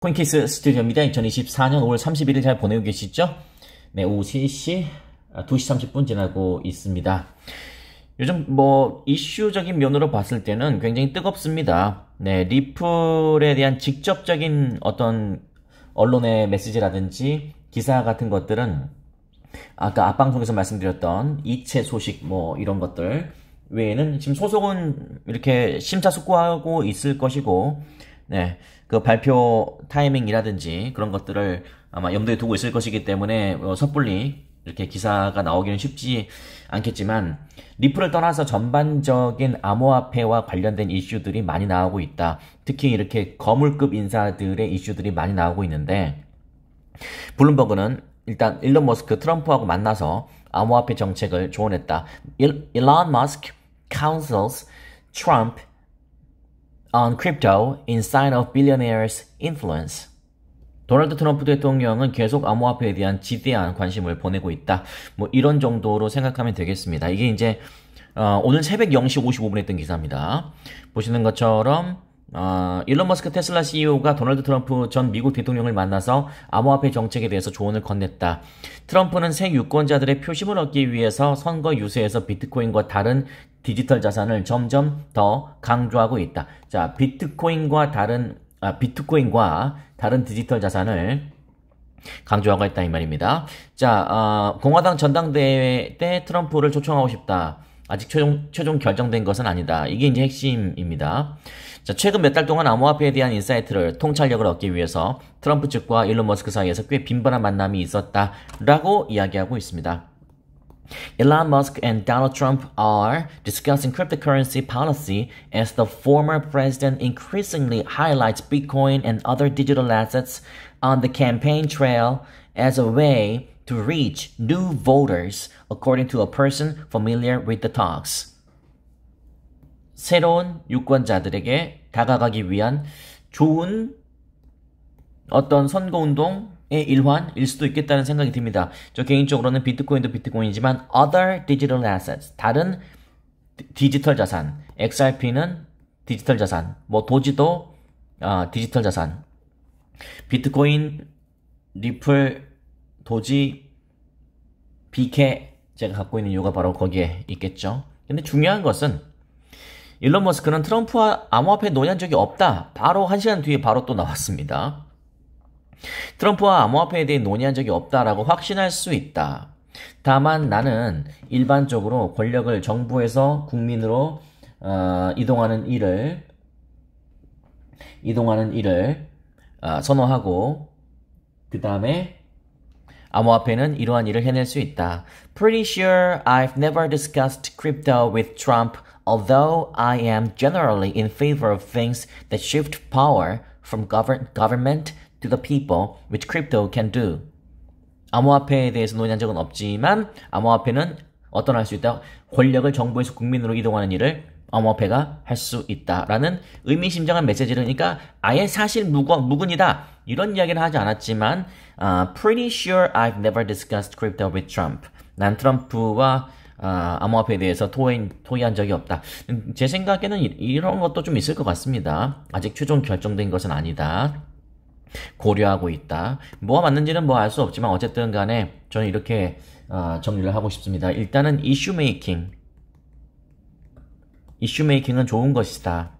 코인케이스 스튜디오입니다. 2024년 5월 31일 잘 보내고 계시죠? 네, 오후 3시, 2시 30분 지나고 있습니다. 요즘 이슈적인 면으로 봤을 때는 굉장히 뜨겁습니다. 네, 리플에 대한 직접적인 어떤 언론의 메시지라든지 기사 같은 것들은 아까 앞방송에서 말씀드렸던 이체 소식 이런 것들 외에는 지금 소속은 이렇게 심사숙고하고 있을 것이고, 네, 그 발표 타이밍이라든지 그런 것들을 아마 염두에 두고 있을 것이기 때문에 섣불리 이렇게 기사가 나오기는 쉽지 않겠지만, 리플을 떠나서 전반적인 암호화폐와 관련된 이슈들이 많이 나오고 있다. 특히 이렇게 거물급 인사들의 이슈들이 많이 나오고 있는데, 블룸버그는 일단 일론 머스크 트럼프하고 만나서 암호화폐 정책을 조언했다. Elon Musk counsels Trump on crypto in sign of billionaires' influence. 도널드 트럼프 대통령은 계속 암호화폐에 대한 지대한 관심을 보내고 있다. 이런 정도로 생각하면 되겠습니다. 이게 이제 오늘 새벽 0시 55분에 했던 기사입니다. 보시는 것처럼 일론 머스크 테슬라 CEO가 도널드 트럼프 전 미국 대통령을 만나서 암호화폐 정책에 대해서 조언을 건넸다. 트럼프는 새 유권자들의 표심을 얻기 위해서 선거 유세에서 비트코인과 다른 디지털 자산을 점점 더 강조하고 있다. 자, 비트코인과 다른 디지털 자산을 강조하고 있다 이 말입니다. 자, 공화당 전당대회 때 트럼프를 초청하고 싶다. 아직 최종 결정된 것은 아니다. 이게 이제 핵심입니다. 자, 최근 몇 달 동안 암호화폐에 대한 인사이트를 통찰력을 얻기 위해서 트럼프 측과 일론 머스크 사이에서 꽤 빈번한 만남이 있었다라고 이야기하고 있습니다. Elon Musk and Donald Trump are discussing cryptocurrency policy as the former president increasingly highlights Bitcoin and other digital assets on the campaign trail as a way to reach new voters, according to a person familiar with the talks. 새로운 유권자들에게 다가가기 위한 좋은 어떤 선거운동의 일환일 수도 있겠다는 생각이 듭니다. 저 개인적으로는 비트코인도 비트코인이지만 other digital assets, 다른 디지털 자산, XRP는 디지털 자산, 도지도 디지털 자산, 비트코인, 리플, 도지, BK 제가 갖고 있는 이유가 바로 거기에 있겠죠. 근데 중요한 것은 일론 머스크는 트럼프와 암호화폐 논의한 적이 없다. 바로 1시간 뒤에 바로 또 나왔습니다. 트럼프와 암호화폐에 대해 논의한 적이 없다라고 확신할 수 있다. 다만 나는 일반적으로 권력을 정부에서 국민으로 이동하는 일을 선호하고, 그 다음에 암호화폐는 이러한 일을 해낼 수 있다. Pretty sure I've never discussed crypto with Trump, although I am generally in favor of things that shift power from government to the people, which crypto can do. 암호화폐에 대해서 논의한 적은 없지만 암호화폐는 할 수 있다. 권력을 정부에서 국민으로 이동하는 일을 암호화폐가 할 수 있다라는 의미심장한 메시지를, 그러니까 아예 사실 무근이다 이런 이야기를 하지 않았지만 pretty sure I've never discussed crypto with Trump. 난 트럼프와 암호화폐에 대해서 토의한 적이 없다. 제 생각에는 이런 것도 좀 있을 것 같습니다. 아직 최종 결정된 것은 아니다. 고려하고 있다. 뭐가 맞는지는 알 수 없지만 어쨌든 간에 저는 이렇게 정리를 하고 싶습니다. 일단은 이슈 메이킹은 좋은 것이다.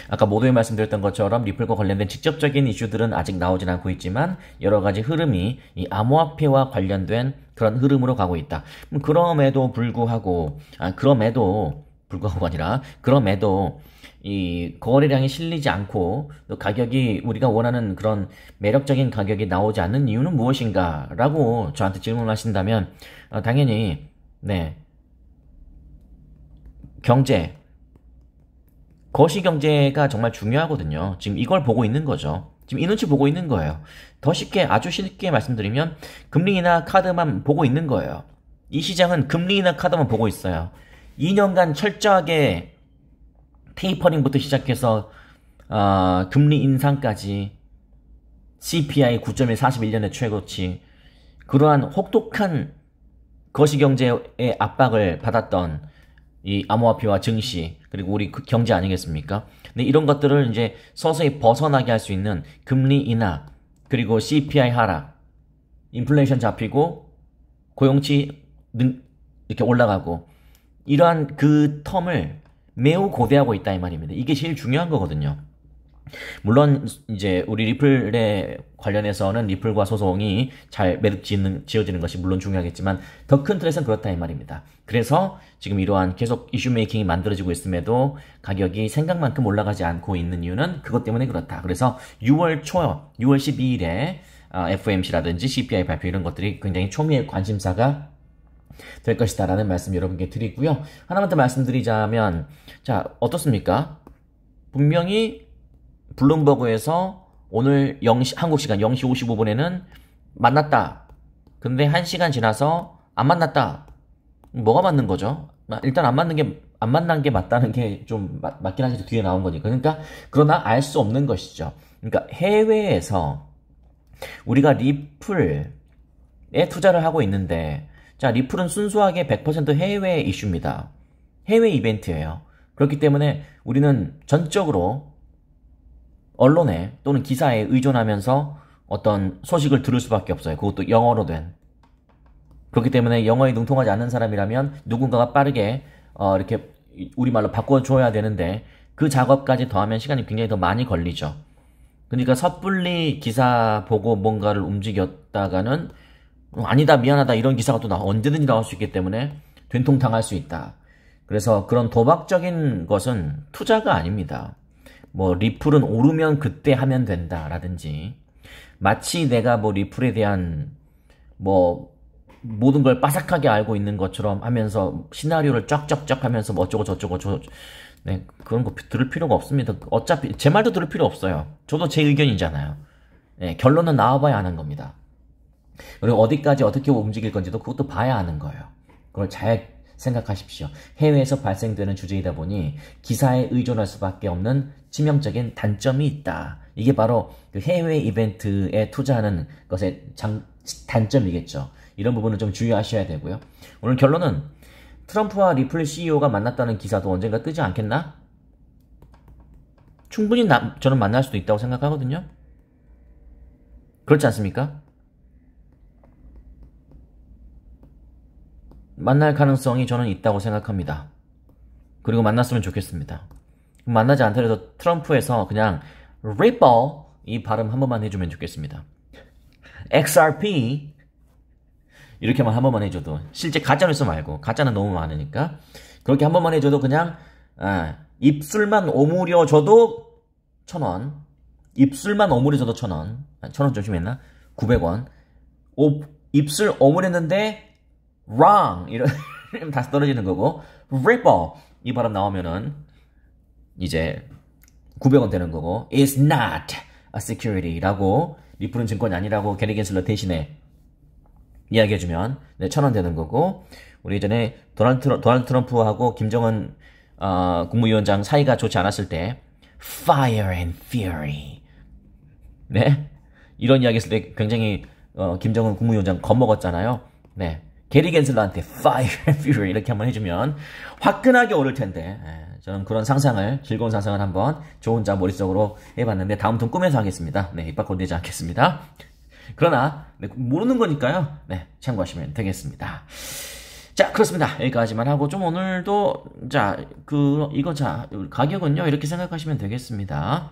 아까 모두에 말씀드렸던 것처럼 리플과 관련된 직접적인 이슈들은 아직 나오진 않고 있지만 여러 가지 흐름이 이 암호화폐와 관련된 그런 흐름으로 가고 있다. 그럼에도 이 거래량이 실리지 않고 또 가격이 우리가 원하는 그런 매력적인 가격이 나오지 않는 이유는 무엇인가 라고 저한테 질문하신다면 당연히 거시경제가 정말 중요하거든요. 지금 이걸 보고 있는 거죠. 지금 이 눈치 보고 있는 거예요. 아주 쉽게 말씀드리면 금리 인하 카드만 보고 있는 거예요. 이 시장은 금리 인하 카드만 보고 있어요. 2년간 철저하게 테이퍼링부터 시작해서 금리 인상까지 CPI 9.1 41년의 최고치, 그러한 혹독한 거시경제의 압박을 받았던 이 암호화폐와 증시, 그리고 우리 경제 아니겠습니까? 근데 이런 것들을 이제 서서히 벗어나게 할 수 있는 금리 인하, 그리고 CPI 하락, 인플레이션 잡히고, 고용치 이렇게 올라가고, 이러한 그 텀을 매우 고대하고 있다 이 말입니다. 이게 제일 중요한 거거든요. 물론 이제 우리 리플에 관련해서는 리플과 소송이 잘 매듭 지어지는 것이 물론 중요하겠지만 더 큰 틀에서는 그렇다 이 말입니다. 그래서 지금 이러한 계속 이슈 메이킹이 만들어지고 있음에도 가격이 생각만큼 올라가지 않고 있는 이유는 그것 때문에 그렇다. 그래서 6월 12일에 FOMC라든지 CPI 발표 이런 것들이 굉장히 초미의 관심사가 될 것이다 라는 말씀 여러분께 드리고요. 하나만 더 말씀드리자면, 자, 어떻습니까? 분명히 블룸버그에서 오늘 한국 시간 0시 55분에는 만났다. 근데 1시간 지나서 안 만났다. 뭐가 맞는 거죠? 일단 안 만난 게 맞다는 게 좀 맞긴 하지, 뒤에 나온 거니까. 그러니까, 그러나 알 수 없는 것이죠. 그러니까 해외에서 우리가 리플에 투자를 하고 있는데, 자, 리플은 순수하게 100% 해외 이슈입니다. 해외 이벤트예요. 그렇기 때문에 우리는 전적으로 언론에 또는 기사에 의존하면서 어떤 소식을 들을 수밖에 없어요. 그것도 영어로 된. 그렇기 때문에 영어에 능통하지 않는 사람이라면 누군가가 빠르게 이렇게 우리말로 바꿔줘야 되는데 그 작업까지 더하면 시간이 굉장히 더 많이 걸리죠. 그러니까 섣불리 기사 보고 뭔가를 움직였다가는 아니다, 미안하다 이런 기사가 또 언제든지 나올 수 있기 때문에 된통당할 수 있다. 그래서 그런 도박적인 것은 투자가 아닙니다. 뭐 리플은 오르면 그때 하면 된다 라든지, 마치 내가 뭐 리플에 대한 뭐 모든 걸 빠삭하게 알고 있는 것처럼 하면서 시나리오를 쫙쫙쫙 하면서 뭐 어쩌고 저쩌고 네, 그런 거 들을 필요가 없습니다. 어차피 제 말도 들을 필요 없어요. 저도 제 의견이잖아요. 네, 결론은 나와봐야 하는 겁니다. 그리고 어디까지 어떻게 움직일 건지도 그것도 봐야 하는 거예요. 그걸 잘 생각하십시오. 해외에서 발생되는 주제이다 보니 기사에 의존할 수밖에 없는 치명적인 단점이 있다. 이게 바로 그 해외 이벤트에 투자하는 것의 단점이겠죠. 이런 부분은 좀 주의하셔야 되고요. 오늘 결론은 트럼프와 리플 CEO가 만났다는 기사도 언젠가 뜨지 않겠나? 충분히 저는 만날 수도 있다고 생각하거든요. 그렇지 않습니까? 만날 가능성이 저는 있다고 생각합니다. 그리고 만났으면 좋겠습니다. 만나지 않더라도 트럼프에서 그냥 Ripple 이 발음 한 번만 해주면 좋겠습니다. XRP 이렇게만 한 번만 해줘도, 실제 가짜뉴스 말고, 가짜는 너무 많으니까 그렇게 한 번만 해줘도 그냥 입술만 오므려줘도 1,000원, 입술만 오므려줘도 1,000원, 1,000원 좀 심했나? 900원. 입술 오므렸는데 wrong 이러면 다시 떨어지는 거고, Ripple 이 발음 나오면은 이제 900원 되는 거고, is not a security 라고, 리플은 증권이 아니라고 게리 겐슬러 대신에 이야기해주면 1,000원 되는 거고, 우리 예전에 도널드 트럼프하고 김정은 국무위원장 사이가 좋지 않았을 때 Fire and Fury, 네, 이런 이야기 했을 때 굉장히 김정은 국무위원장 겁먹었잖아요. 네, 게리 겐슬러한테 Fire and Fury 이렇게 한번 해주면 화끈하게 오를 텐데, 저는 그런 상상을, 즐거운 상상을 한번 저 혼자 머릿속으로 해봤는데 다음부터는 꿈에서 하겠습니다. 네, 입 밖으로 내지 않겠습니다. 그러나 모르는 거니까요. 네, 참고하시면 되겠습니다. 자, 그렇습니다. 여기까지만 하고, 좀 오늘도 가격은요 이렇게 생각하시면 되겠습니다.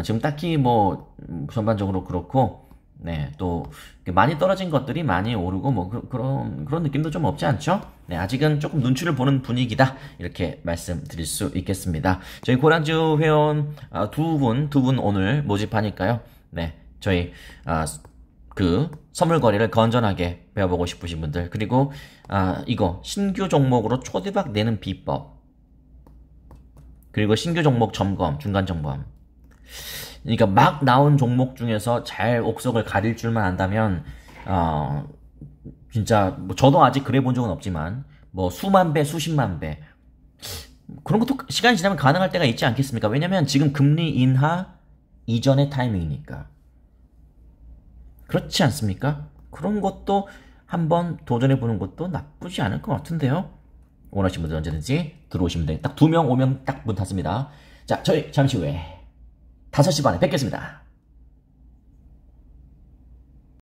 지금 딱히 뭐 전반적으로 그렇고, 네, 또 많이 떨어진 것들이 많이 오르고 뭐 그런 느낌도 좀 없지 않죠? 네, 아직은 조금 눈치를 보는 분위기다, 이렇게 말씀드릴 수 있겠습니다. 저희 고란주 회원 두 분 오늘 모집하니까요. 네, 저희 그 선물 거래를 건전하게 배워보고 싶으신 분들, 그리고 이거 신규 종목으로 초대박 내는 비법, 그리고 신규 종목 점검, 중간 점검. 그러니까 막 나온 종목 중에서 잘 옥석을 가릴 줄만 안다면 진짜 뭐 저도 아직 그래 본 적은 없지만 뭐 수만 배, 수십만 배 그런 것도 시간이 지나면 가능할 때가 있지 않겠습니까? 왜냐면 지금 금리 인하 이전의 타이밍이니까. 그렇지 않습니까? 그런 것도 한번 도전해보는 것도 나쁘지 않을 것 같은데요. 원하시는 분들 언제든지 들어오시면 돼요. 딱 2명 오면 딱 문 닫습니다. 자, 저희 잠시 후에 5시 반에 뵙겠습니다.